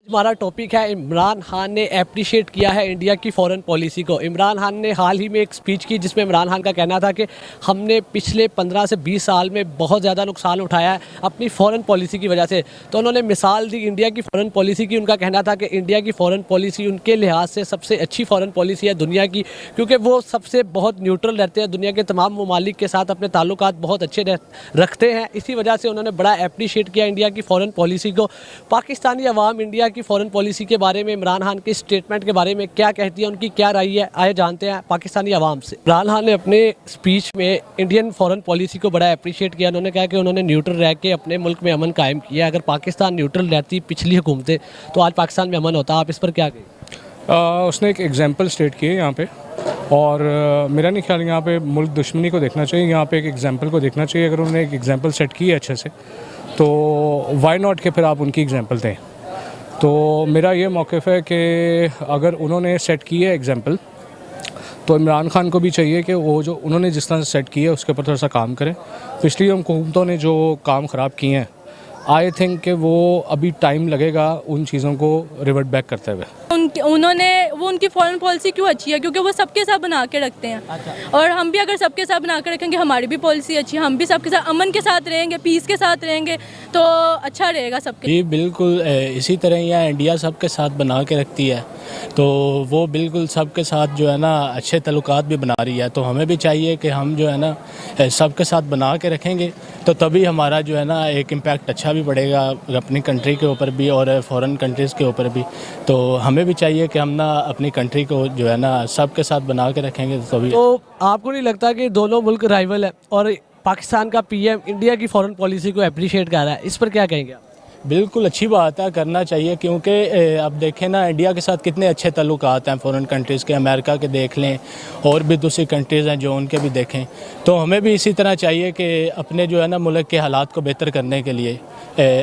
हमारा टॉपिक है इमरान खान ने अप्रिशिएट किया है इंडिया की फ़ॉरेन पॉलिसी को। इमरान खान ने हाल ही में एक स्पीच की जिसमें इमरान खान का कहना था कि हमने पिछले 15 से 20 साल में बहुत ज़्यादा नुकसान उठाया है अपनी फ़ॉरेन पॉलिसी की वजह से। तो उन्होंने मिसाल दी इंडिया की फ़ॉरेन पॉलिसी की। उनका कहना था कि इंडिया की फ़ॉरेन पॉलिसी उनके लिहाज से सबसे अच्छी फ़ॉरेन पॉलिसी है दुनिया की, क्योंकि वो सबसे बहुत न्यूट्रल रहते हैं, दुनिया के तमाम ममालिक के साथ अपने ताल्लुकात बहुत अच्छे रखते हैं। इसी वजह से उन्होंने बड़ा अप्रिशिएट किया इंडिया की फ़ॉरेन पॉलिसी को। पाकिस्तानी अवाम इंडिया की फ़ॉरेन पॉलिसी के बारे में, इमरान खान के स्टेटमेंट के बारे में क्या कहती है, उनकी क्या राय है, आए जानते हैं पाकिस्तानी अवाम से। इमरान खान ने अपने स्पीच में इंडियन फ़ॉरेन पॉलिसी को बड़ा अप्रिशिएट किया। उन्होंने कहा कि उन्होंने न्यूट्रल रह के अपने मुल्क में अमन कायम किया। अगर पाकिस्तान न्यूट्रल रहती पिछली हुकूमतें तो आज पाकिस्तान में अमन होता। आप इस पर क्या कहें? उसने एक एग्जाम्पल स्टेट की है यहाँ पे, और मेरा नहीं ख्याल यहाँ पे मुल्क दुश्मनी को देखना चाहिए, यहाँ पे एक एग्जाम्पल को देखना चाहिए। अगर उन्होंने एक एग्जाम्पल सेट की है अच्छे से तो वाई नॉट के फिर आप उनकी एग्जाम्पल दें। तो मेरा ये मौक़िफ़ है कि अगर उन्होंने सेट की है एग्जाम्पल तो इमरान खान को भी चाहिए कि वो जो उन्होंने जिस तरह से सेट की है उसके ऊपर थोड़ा सा काम करें। पिछली हुकूमतों ने जो काम ख़राब किए हैं, आई थिंक कि वो अभी टाइम लगेगा उन चीज़ों को रिवर्ट बैक करते हुए। उनकी फॉरेन पॉलिसी क्यों अच्छी है? क्योंकि वो सबके साथ बना के रखते हैं। अच्छा। और हम भी अगर सबके साथ बना के रखेंगे, हमारी भी पॉलिसी अच्छी है, हम भी सबके साथ अमन के साथ रहेंगे, पीस के साथ रहेंगे तो अच्छा रहेगा सबके। जी बिल्कुल, इसी तरह यहाँ इंडिया सबके साथ बना के रखती है, तो वो बिल्कुल सबके साथ जो है ना अच्छे तल्लुकात भी बना रही है। तो हमें भी चाहिए कि हम जो है ना सबके साथ बना के रखेंगे तो तभी हमारा जो है ना एक इम्पैक्ट अच्छा भी पड़ेगा अपनी कंट्री के ऊपर भी और फॉरेन कंट्रीज़ के ऊपर भी। तो हमें भी चाहिए कि हम ना अपनी कंट्री को जो है ना सबके साथ बना के रखेंगे तो तभी। तो आपको नहीं लगता कि दोनों मुल्क राइवल है और पाकिस्तान का पीएम इंडिया की फ़ॉरेन पॉलिसी को अप्रिशिएट कर रहा है, इस पर क्या कहेंगे आप? बिल्कुल अच्छी बात है, करना चाहिए, क्योंकि अब देखें ना इंडिया के साथ कितने अच्छे ताल्लुकात हैं फॉरेन कंट्रीज़ के। अमेरिका के देख लें और भी दूसरी कंट्रीज़ हैं जो उनके भी देखें। तो हमें भी इसी तरह चाहिए कि अपने जो है ना मुल्क के हालात को बेहतर करने के लिए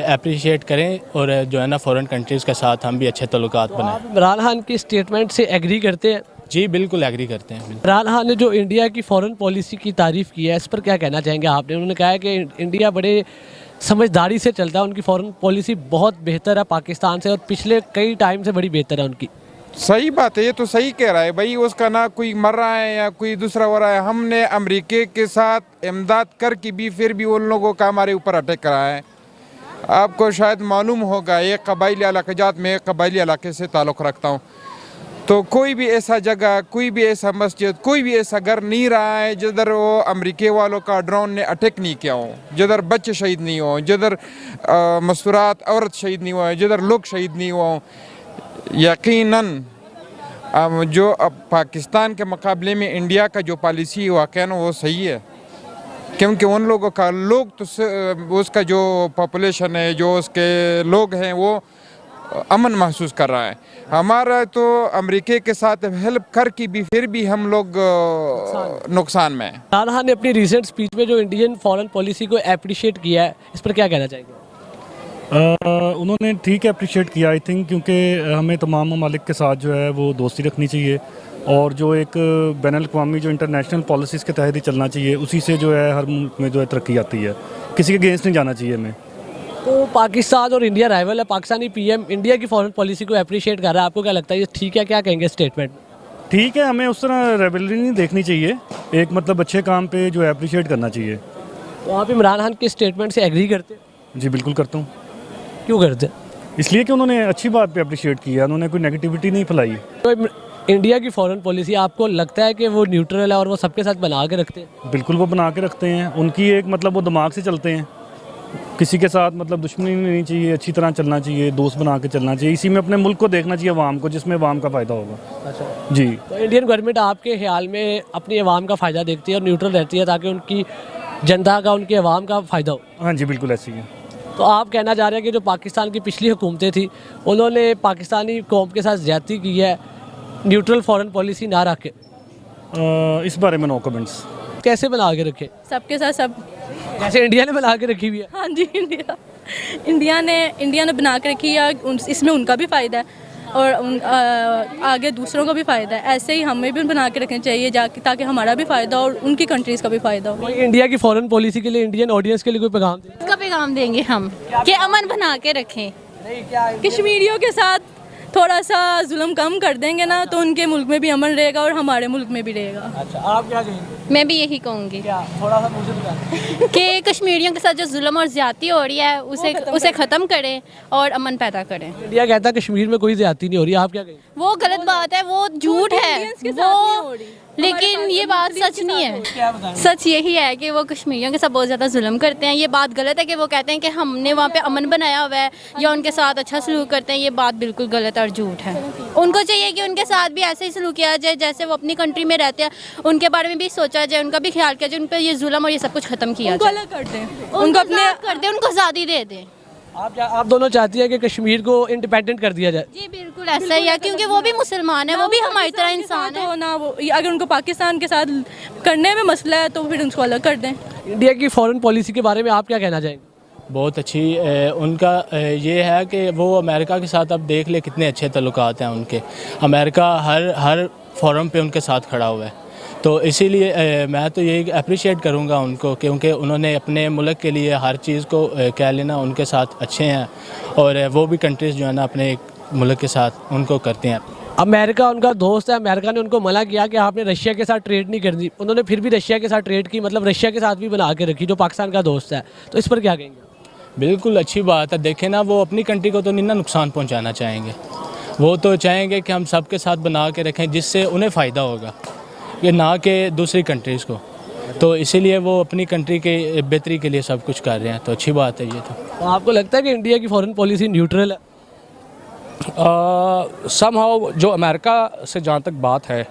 अप्रिशिएट करें और जो है ना फ़ॉरेन कंट्रीज़ के साथ हम भी अच्छे ताल्लुकात बनाएं। इमरान खान की स्टेटमेंट से एग्री करते हैं? जी बिल्कुल एग्री करते हैं। इमरान खान ने जो इंडिया की फ़ॉरेन पॉलिसी की तारीफ़ की है, इस पर क्या कहना चाहेंगे आपने? उन्होंने कहा है कि इंडिया बड़े समझदारी से चलता है, उनकी फ़ॉरेन पॉलिसी बहुत बेहतर है पाकिस्तान से और पिछले कई टाइम से बड़ी बेहतर है उनकी। सही बात है, ये तो सही कह रहा है भाई। उसका ना कोई मर रहा है या कोई दूसरा हो रहा है, हमने अमेरिका के साथ इमदाद करके भी फिर भी उन लोगों का हमारे ऊपर अटैक करा है। आपको शायद मालूम होगा, एक कबाइली इलाक़ात में, एक कबाइली इलाके से ताल्लुक़ रखता हूँ, तो कोई भी ऐसा जगह, कोई भी ऐसा मस्जिद, कोई भी ऐसा घर नहीं रहा है जिधर वो अमेरिका वालों का ड्रोन ने अटैक नहीं किया हो, जिधर बच्चे शहीद नहीं हो, जिधर मस्तूरात औरत शहीद नहीं हुआ, जिधर लोग शहीद नहीं हुआ। यकीनन जो अब पाकिस्तान के मुकाबले में इंडिया का जो पॉलिसी वाक़ई वो सही है, क्योंकि उन लोगों का लोग तो उसका जो पॉपुलेशन है, जो उसके लोग हैं, वो अमन महसूस कर रहा है। हमारा तो अमेरिका के साथ हेल्प करके भी फिर भी हम लोग नुकसान में हैं। इमरान खान ने अपनी रिसेंट स्पीच में जो इंडियन फॉरेन पॉलिसी को अप्रिशिएट किया है, इस पर क्या कहना चाहेंगे? उन्होंने ठीक है अप्रिशिएट किया आई थिंक, क्योंकि हमें तमाम ममालिक के साथ जो है वो दोस्ती रखनी चाहिए और जो एक बैनुल-अक़वामी जो इंटरनेशनल पॉलिसीज़ के तहत ही चलना चाहिए। उसी से जो है हर मुल्क में जो है तरक्की आती है, किसी के अगेंस्ट नहीं जाना चाहिए हमें। तो पाकिस्तान और इंडिया राइवल है, पाकिस्तानी पीएम इंडिया की फ़ॉरेन पॉलिसी को अप्रिशिएट कर रहा है, आपको क्या लगता है ये ठीक है? क्या कहेंगे स्टेटमेंट? ठीक है, हमें उस तरह रेवलरी नहीं देखनी चाहिए, एक मतलब अच्छे काम पे जो है अप्रिशिएट करना चाहिए। तो आप इमरान खान के स्टेटमेंट से एग्री करते हैं? जी बिल्कुल करता हूँ। क्यों करते? इसलिए कि उन्होंने अच्छी बात पे अप्रिशिएट किया, उन्होंने कोई नेगेटिविटी नहीं फैलाई। तो इंडिया की फ़ॉरेन पॉलिसी आपको लगता है कि वो न्यूट्रल है और वो सबके साथ बना के रखते हैं? बिल्कुल वो बना के रखते हैं, उनकी एक मतलब वो दिमाग से चलते हैं, किसी के साथ मतलब दुश्मनी नहीं लेनी चाहिए, अच्छी तरह चलना चाहिए, दोस्त बना के चलना चाहिए। इसी में अपने मुल्क को देखना चाहिए, अवाम को, जिसमें अवाम का फ़ायदा होगा। अच्छा जी। तो इंडियन गवर्नमेंट आपके ख्याल में अपनी अवाम का फ़ायदा देखती है और न्यूट्रल रहती है ताकि उनकी जनता का, उनके अवाम का फ़ायदा हो? हाँ जी बिल्कुल ऐसी है। तो आप कहना चाह रहे हैं कि जो पाकिस्तान की पिछली हुकूमतें थी उन्होंने पाकिस्तानी कौम के साथ ज़्यादती की है न्यूट्रल फ़ॉरेन पॉलिसी ना रखे? इस बारे में नो कमेंट्स। कैसे बना के रखे? सबके साथ सब, जैसे इंडिया ने बना के रखी हुई है। हाँ जी, इंडिया ने बना के रखी है, इसमें उनका भी फ़ायदा है और आगे दूसरों को भी फ़ायदा है। ऐसे ही हमें भी बना के रखना चाहिए ताकि हमारा भी फ़ायदा और उनकी कंट्रीज़ का भी फ़ायदा हो। कोई इंडिया की फ़ॉरेन पॉलिसी के लिए इंडियन ऑडियंस के लिए कोई पैगाम दें? इसका पैगाम देंगे हम कि अमन बना के रखें, कश्मीरियों के साथ थोड़ा सा जुल्म कम कर देंगे ना तो उनके मुल्क में भी अमन रहेगा और हमारे मुल्क में भी रहेगा। अच्छा, आप क्या कहेंगे? मैं भी यही कहूँगी क्या थोड़ा सा मुझे बताएं। कि कश्मीरियों के साथ जो जुल्म और ज़्यादती हो रही है उसे ख़त्म करें और अमन पैदा करें। इंडिया कहता है कश्मीर में कोई ज्यादती नहीं हो रही, आप क्या कहेंगे? वो गलत बात है, वो झूठ है वो, लेकिन ये बात सच नहीं है। सच यही है कि वो कश्मीरियों के साथ बहुत ज़्यादा जुल्म करते हैं। ये बात गलत है कि वो कहते हैं कि हमने वहाँ पे अमन बनाया हुआ है या उनके साथ अच्छा सलूक करते हैं। ये बात बिल्कुल गलत और झूठ है। उनको चाहिए कि उनके साथ भी ऐसे ही सलूक किया जाए जैसे वो अपनी कंट्री में रहते हैं। उनके बारे में भी सोचा जाए, उनका भी ख्याल किया जाए, उन पर ये जुल्म और ये सब कुछ ख़त्म किया उनको जाए। अलग कर दें, उनको अपने कर दें, उनको आज़ादी दे दें। आप दोनों चाहती है कि कश्मीर को इंडिपेंडेंट कर दिया जाए? जी बिल्कुल ऐसा ही है, क्योंकि वो भी मुसलमान है, वो भी हमारी तरह इंसान है। तो ना वो अगर उनको पाकिस्तान के साथ करने में मसला है तो फिर उनको अलग कर दें। इंडिया की फॉरेन पॉलिसी के बारे में आप क्या कहना चाहेंगे? बहुत अच्छी उनका ये है कि वो अमेरिका के साथ अब देख ले कितने अच्छे तल्लुकात हैं उनके। अमेरिका हर फोरम पे उनके साथ खड़ा हुआ है, तो इसीलिए मैं तो यही अप्रिशिएट करूँगा उनको, क्योंकि उन्होंने अपने मुल्क के लिए हर चीज़ को कह लेना उनके साथ अच्छे हैं और वो भी कंट्रीज़ जो है ना अपने मुल्क के साथ उनको करते हैं। अमेरिका उनका दोस्त है, अमेरिका ने उनको मना किया कि आपने रशिया के साथ ट्रेड नहीं करनी, उन्होंने फिर भी रशिया के साथ ट्रेड की, मतलब रशिया के साथ भी बना के रखी जो पाकिस्तान का दोस्त है, तो इस पर क्या कहेंगे? बिल्कुल अच्छी बात है। देखें ना, वो अपनी कंट्री को तो नहीं ना नुकसान पहुँचाना चाहेंगे, वो तो चाहेंगे कि हम सबके साथ बना के रखें जिससे उन्हें फ़ायदा होगा, ये ना कि दूसरी कंट्रीज़ को। तो इसीलिए वो अपनी कंट्री के बेहतरी के लिए सब कुछ कर रहे हैं, तो अच्छी बात है ये तो। आपको लगता है कि इंडिया की फॉरेन पॉलिसी न्यूट्रल है? समहाउ जो अमेरिका से जहाँ तक बात है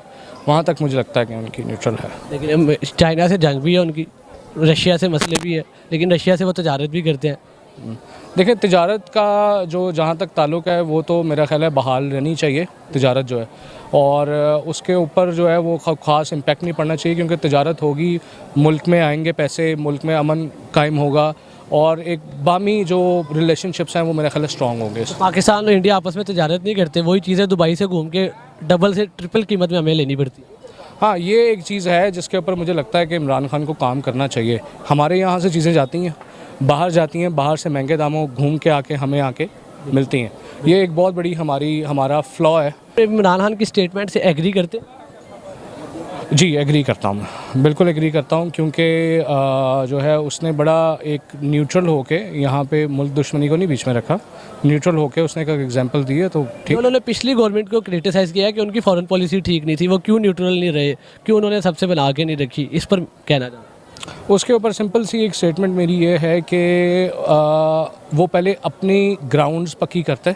वहाँ तक मुझे लगता है कि उनकी न्यूट्रल है। लेकिन चाइना से जंग भी है उनकी, रशिया से मसले भी है, लेकिन रशिया से वो तजारत भी करते हैं। देखिए, तिजारत का जो जहाँ तक ताल्लुक़ है वो तो मेरा ख्याल है बहाल रहनी चाहिए तिजारत जो है, और उसके ऊपर जो है वो ख़ास इम्पेक्ट नहीं पड़ना चाहिए, क्योंकि तिजारत होगी, मुल्क में आएंगे पैसे, मुल्क में अमन कायम होगा और एक बामी जो रिलेशनशिप्स हैं वो मेरा ख्याल है स्ट्रॉन्ग होंगे। पाकिस्तान और इंडिया आपस में तजारत नहीं करते, वही चीज़ें दुबई से घूम के डबल से ट्रिपल कीमत में हमें लेनी पड़ती है। हाँ, ये एक चीज़ है जिसके ऊपर मुझे लगता है कि इमरान खान को काम करना चाहिए। हमारे यहाँ से चीज़ें जाती हैं, बाहर जाती हैं, बाहर से महंगे दामों घूम के आके हमें आके मिलती हैं। ये एक बहुत बड़ी हमारा फ्लॉ है। इमरान खान की स्टेटमेंट से एग्री करते? जी एग्री करता हूँ, बिल्कुल एग्री करता हूँ, क्योंकि जो है उसने बड़ा एक न्यूट्रल होके यहाँ पे मुल्क दुश्मनी को नहीं बीच में रखा, न्यूट्रल होके उसने एक एग्जांपल दी है, तो ठीक। उन्होंने पिछली गवर्नमेंट को क्रिटिसाइज़ किया है कि उनकी फॉरेन पॉलिसी ठीक नहीं थी, वो क्यों न्यूट्रल नहीं रहे, क्यों उन्होंने सबसे बना के नहीं रखी, इस पर कहना चाहता? उसके ऊपर सिंपल सी एक स्टेटमेंट मेरी ये है कि वो पहले अपनी ग्राउंड्स पक्की करते,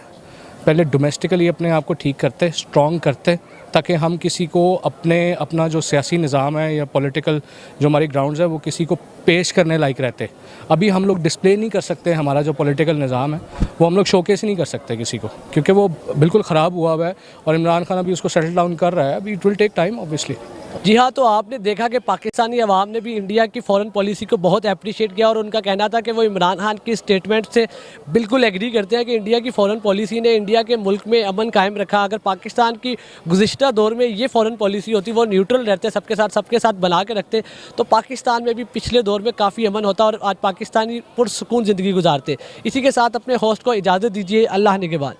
पहले डोमेस्टिकली अपने आप को ठीक करते, स्ट्रॉन्ग करते, ताकि हम किसी को अपना जो सियासी निज़ाम है या पॉलिटिकल जो हमारी ग्राउंड्स है वो किसी को पेश करने लायक रहते। अभी हम लोग डिस्प्ले नहीं कर सकते, हमारा जो पॉलिटिकल निज़ाम है वो हम लोग शोकेस नहीं कर सकते किसी को, क्योंकि वो बिल्कुल ख़राब हुआ है और इमरान खान अभी उसको सेटल डाउन कर रहा है। अभी it will take time obviously. जी हाँ, तो आपने देखा कि पाकिस्तानी अवाम ने भी इंडिया की फॉरेन पॉलिसी को बहुत अप्रिशिएट किया और उनका कहना था कि वो इमरान खान की स्टेटमेंट से बिल्कुल एग्री करते हैं कि इंडिया की फॉरेन पॉलिसी ने इंडिया के मुल्क में अमन कायम रखा। अगर पाकिस्तान की गुज़िश्ता दौर में ये फॉरेन पॉलिसी होती, वो न्यूट्रल रहते, सबके साथ बना के रखते, तो पाकिस्तान में भी पिछले दौर में काफ़ी अमन होता और आज पाकिस्तानी पुरसुकून ज़िंदगी गुजारते। इसी के साथ अपने होस्ट को इजाज़त दीजिए, अल्लाह निगहबान।